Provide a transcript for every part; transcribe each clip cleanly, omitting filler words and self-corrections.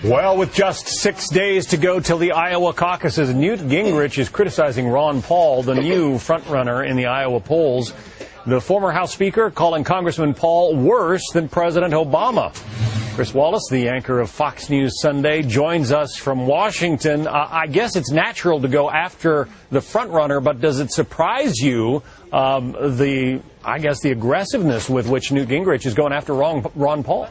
Well, with just 6 days to go till the Iowa caucuses, Newt Gingrich is criticizing Ron Paul, the new frontrunner in the Iowa polls. The former House Speaker calling Congressman Paul worse than President Obama. Chris Wallace, the anchor of Fox News Sunday, joins us from Washington. I guess it's natural to go after the frontrunner, but does it surprise you the aggressiveness with which Newt Gingrich is going after Ron Paul?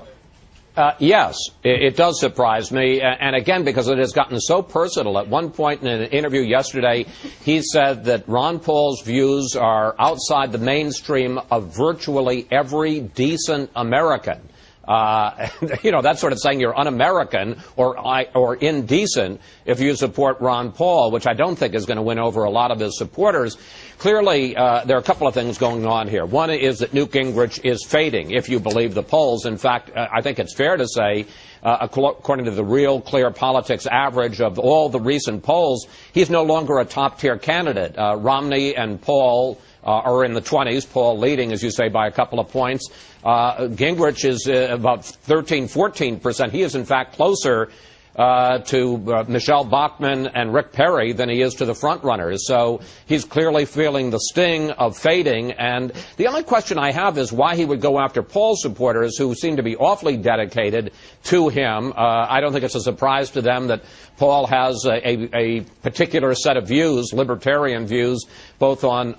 Yes, it does surprise me, and again, because it has gotten so personal. At one point in an interview yesterday, he said that Ron Paul's views are outside the mainstream of virtually every decent American. That's sort of saying you're un-American or indecent if you support Ron Paul, which I don't think is going to win over a lot of his supporters. Clearly, there are a couple of things going on here. One is that Newt Gingrich is fading, if you believe the polls. In fact, I think it's fair to say, according to the Real Clear Politics average of all the recent polls, he's no longer a top-tier candidate. Romney and Paul are in the 20s, Paul leading, as you say, by a couple of points. Gingrich is about 13-14%. He is, in fact, closer to Michelle Bachmann and Rick Perry than he is to the frontrunners. So he's clearly feeling the sting of fading. And the only question I have is why he would go after Paul's supporters, who seem to be awfully dedicated to him. I don't think it's a surprise to them that Paul has a particular set of views, libertarian views, both on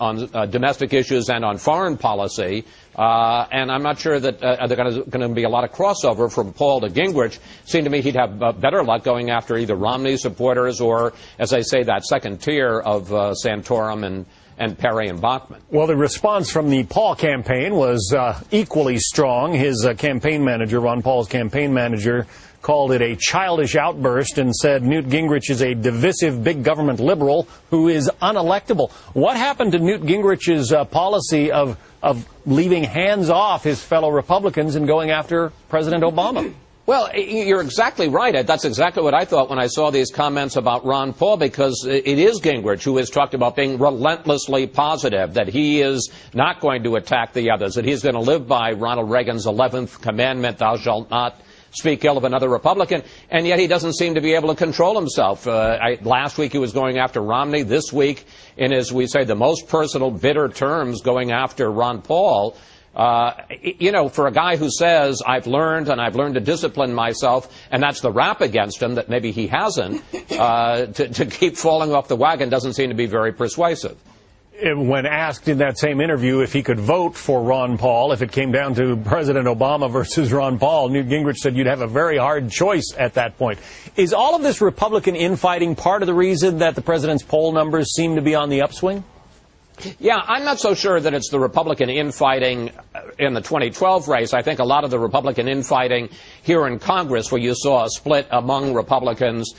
domestic issues and on foreign policy. And I'm not sure that there's going to be a lot of crossover from Paul to Gingrich. It seemed to me he'd have better luck going after either Romney supporters or, as I say, that second tier of Santorum and Perry and Bachmann. Well, the response from the Paul campaign was equally strong. His campaign manager, Ron Paul's campaign manager, called it a childish outburst and said Newt Gingrich is a divisive big government liberal who is unelectable. What happened to Newt Gingrich's policy of leaving hands off his fellow Republicans and going after President Obama? Well, you're exactly right. That's exactly what I thought when I saw these comments about Ron Paul, because it is Gingrich who has talked about being relentlessly positive, that he is not going to attack the others, that he's going to live by Ronald Reagan's 11th commandment, thou shalt not speak ill of another Republican, and yet he doesn't seem to be able to control himself. Last week he was going after Romney. This week, in his, we say, the most personal, bitter terms, going after Ron Paul. For a guy who says, I've learned to discipline myself, and that's the rap against him that maybe he hasn't, to keep falling off the wagon doesn't seem to be very persuasive. When asked in that same interview if he could vote for Ron Paul, if it came down to President Obama versus Ron Paul, Newt Gingrich said you'd have a very hard choice at that point. Is all of this Republican infighting part of the reason that the president's poll numbers seem to be on the upswing? Yeah, I'm not so sure that it's the Republican infighting in the 2012 race. I think a lot of the Republican infighting here in Congress, where you saw a split among Republicans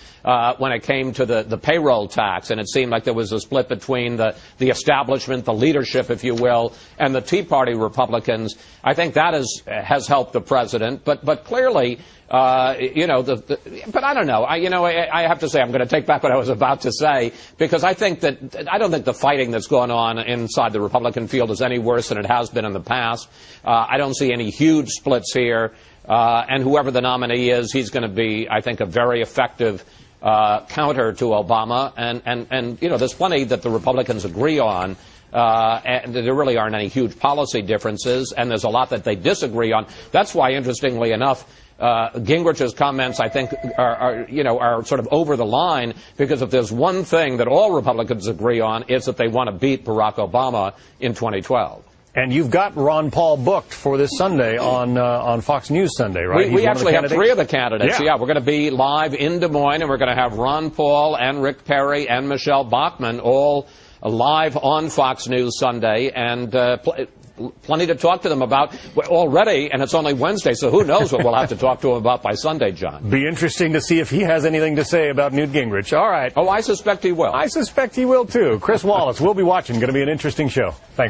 when it came to the payroll tax, and it seemed like there was a split between the establishment, the leadership, if you will, and the Tea Party Republicans. I think that has helped the president, but clearly, but I don't know. I have to say I'm going to take back what I was about to say, because I don't think the fighting that's going on inside the Republican field is any worse than it has been in the past. I don't see any huge splits here, and whoever the nominee is, he's going to be, I think, a very effective counter to Obama, and there's plenty that the Republicans agree on. And there really aren't any huge policy differences, and there's a lot that they disagree on. That's why, interestingly enough, Gingrich's comments, I think, are sort of over the line, because if there's one thing that all Republicans agree on, it's that they want to beat Barack Obama in 2012. And you've got Ron Paul booked for this Sunday on Fox News Sunday, right? We actually have three of the candidates. Yeah, we're going to be live in Des Moines, and we're going to have Ron Paul and Rick Perry and Michelle Bachmann all live on Fox News Sunday, and plenty to talk to them about already, and it's only Wednesday, so who knows what we'll have to talk to him about by Sunday, John. Be interesting to see if he has anything to say about Newt Gingrich. All right. Oh, I suspect he will. I suspect he will, too. Chris Wallace, we'll be watching. Going to be an interesting show. Thanks.